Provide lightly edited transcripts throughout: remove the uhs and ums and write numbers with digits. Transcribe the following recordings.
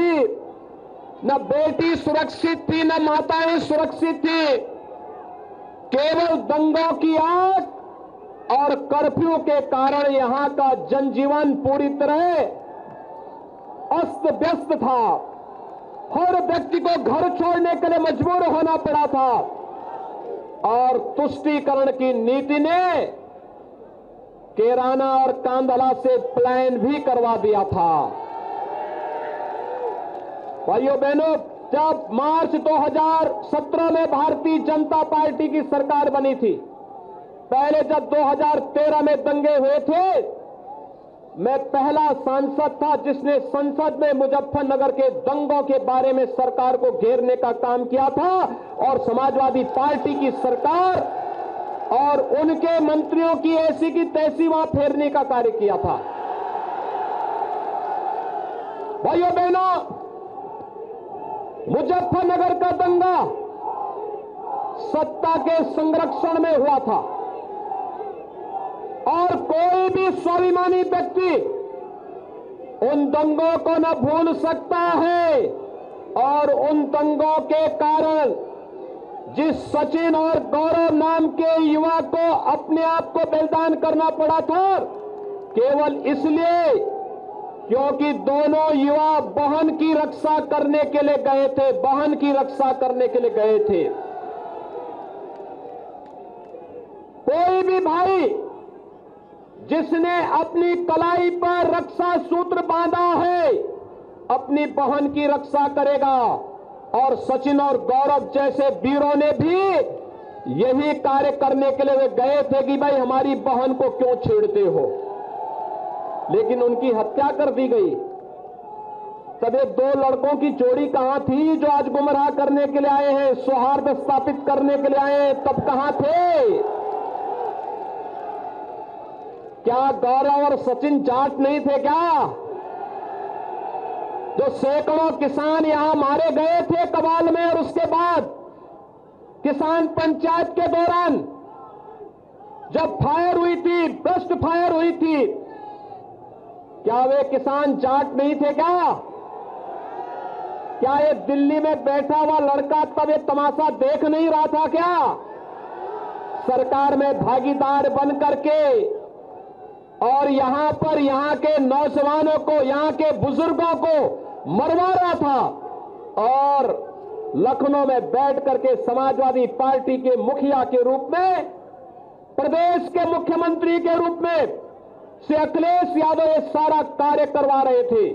थी, न बेटी सुरक्षित थी, न माताएं सुरक्षित थी। केवल दंगों की आग और कर्फ्यू के कारण यहां का जनजीवन पूरी तरह अस्त व्यस्त था। हर व्यक्ति को घर छोड़ने के लिए मजबूर होना पड़ा था और तुष्टीकरण की नीति ने कैराना और कांधला से प्लान भी करवा दिया था। भाइयों बहनों, जब मार्च 2017 में भारतीय जनता पार्टी की सरकार बनी थी, पहले जब 2013 में दंगे हुए थे, मैं पहला सांसद था जिसने संसद में मुजफ्फरनगर के दंगों के बारे में सरकार को घेरने का काम किया था और समाजवादी पार्टी की सरकार और उनके मंत्रियों की ऐसी की तैसी वहां फेरने का कार्य किया था। भाइयों बहनों, मुजफ्फरनगर का दंगा सत्ता के संरक्षण में हुआ था और कोई भी स्वाभिमानी व्यक्ति उन दंगों को न भूल सकता है। और उन दंगों के कारण जिस सचिन और गौरव नाम के युवा को अपने आप को बलिदान करना पड़ा था, केवल इसलिए क्योंकि दोनों युवा बहन की रक्षा करने के लिए गए थे, बहन की रक्षा करने के लिए गए थे। कोई भी भाई जिसने अपनी कलाई पर रक्षा सूत्र बांधा है, अपनी बहन की रक्षा करेगा। और सचिन और गौरव जैसे वीरों ने भी यही कार्य करने के लिए वे गए थे कि भाई हमारी बहन को क्यों छेड़ते हो, लेकिन उनकी हत्या कर दी गई। तब ये दो लड़कों की जोड़ी कहां थी जो आज गुमराह करने के लिए आए हैं, सौहार्द स्थापित करने के लिए आए हैं, तब कहां थे? क्या गौरव और सचिन जाट नहीं थे क्या? जो सैकड़ों किसान यहां मारे गए थे कबाल में, और उसके बाद किसान पंचायत के दौरान जब फायर हुई थी, ब्रस्ट फायर हुई थी, क्या वे किसान जाट नहीं थे क्या? क्या ये दिल्ली में बैठा हुआ लड़का तब ये तमाशा देख नहीं रहा था क्या? सरकार में भागीदार बन करके और यहां पर यहां के नौजवानों को, यहां के बुजुर्गों को मरवा रहा था और लखनऊ में बैठ करके समाजवादी पार्टी के मुखिया के रूप में, प्रदेश के मुख्यमंत्री के रूप में श्री अखिलेश यादव ये सारा कार्य करवा रहे थे।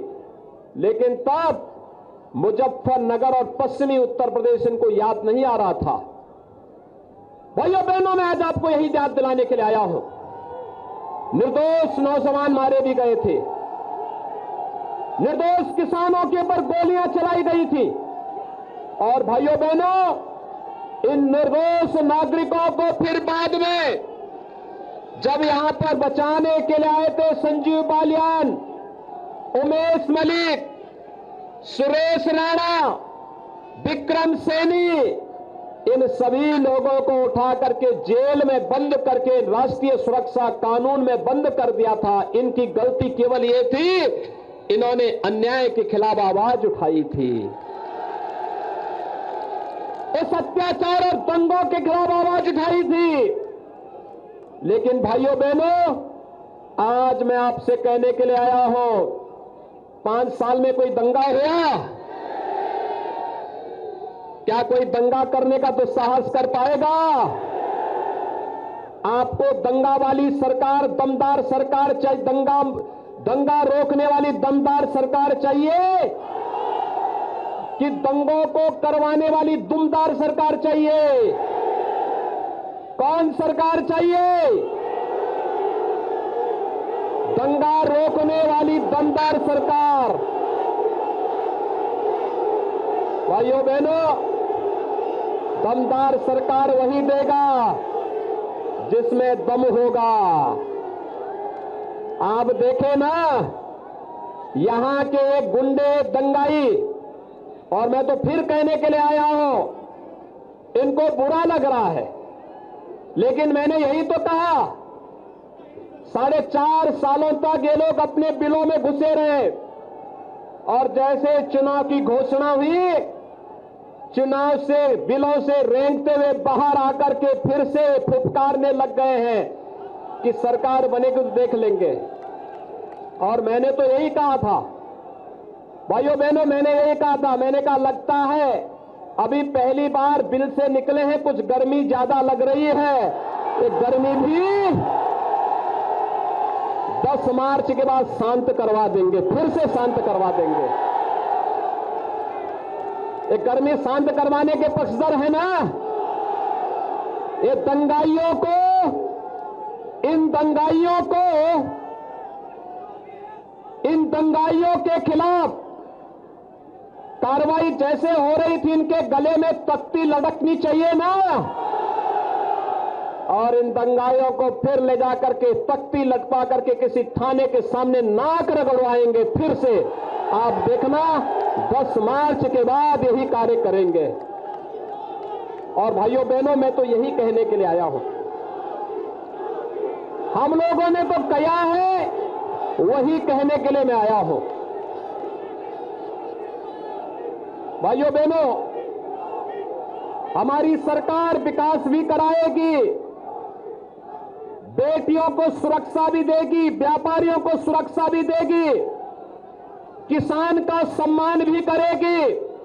लेकिन तब मुजफ्फरनगर और पश्चिमी उत्तर प्रदेश इनको याद नहीं आ रहा था। भाइयों बहनों, मैं आज आपको यही याद दिलाने के लिए आया हूं। निर्दोष नौजवान मारे भी गए थे, निर्दोष किसानों के ऊपर गोलियां चलाई गई थी, और भाइयों बहनों, इन निर्दोष नागरिकों को फिर बाद में जब यहां पर बचाने के लिए आए थे संजीव बालियान, उमेश मलिक, सुरेश राणा, विक्रम सैनी, इन सभी लोगों को उठा करके जेल में बंद करके राष्ट्रीय सुरक्षा कानून में बंद कर दिया था। इनकी गलती केवल ये थी, इन्होंने अन्याय के खिलाफ आवाज उठाई थी, इस अत्याचार और दंगों के खिलाफ आवाज उठाई थी। लेकिन भाइयों बहनों, आज मैं आपसे कहने के लिए आया हूं, 5 साल में कोई दंगा हुआ? क्या कोई दंगा करने का दुस्साहस कर पाएगा? आपको दंगा वाली सरकार, दमदार सरकार चाहिए, दंगा रोकने वाली दमदार सरकार चाहिए कि दंगों को करवाने वाली दुमदार सरकार चाहिए? कौन सरकार चाहिए? दंगा रोकने वाली दमदार सरकार। भाइयों बहनों, दमदार सरकार वही देगा जिसमें दम होगा। आप देखें ना, यहां के एक गुंडे दंगाई, और मैं तो फिर कहने के लिए आया हूं, इनको बुरा लग रहा है, लेकिन मैंने यही तो कहा, 4.5 सालों तक ये लोग अपने बिलों में घुसे रहे, और जैसे चुनाव की घोषणा हुई, चुनाव से बिलों से रेंगते हुए बाहर आकर के फिर से फुफकारने लग गए हैं कि सरकार बनेगी तो देख लेंगे। और मैंने तो यही कहा था भाइयों बहनों, मैंने यही कहा था, मैंने कहा लगता है अभी पहली बार बिल से निकले हैं, कुछ गर्मी ज्यादा लग रही है, ये गर्मी भी 10 मार्च के बाद शांत करवा देंगे, फिर से शांत करवा देंगे। ये गर्मी शांत करवाने के पक्षधर है ना, ये दंगाइयों को, इन दंगाइयों के खिलाफ कार्रवाई जैसे हो रही थी, इनके गले में तख्ती लटकनी चाहिए ना, और इन दंगाइयों को फिर ले जाकर के तख्ती लटका करके किसी थाने के सामने नाक रगड़वाएंगे फिर से। आप देखना 10 मार्च के बाद यही कार्य करेंगे। और भाइयों बहनों, मैं तो यही कहने के लिए आया हूं, हम लोगों ने तो कहा है, वही कहने के लिए मैं आया हूं। भाइयों बहनों, हमारी सरकार विकास भी कराएगी, बेटियों को सुरक्षा भी देगी, व्यापारियों को सुरक्षा भी देगी, किसान का सम्मान भी करेगी,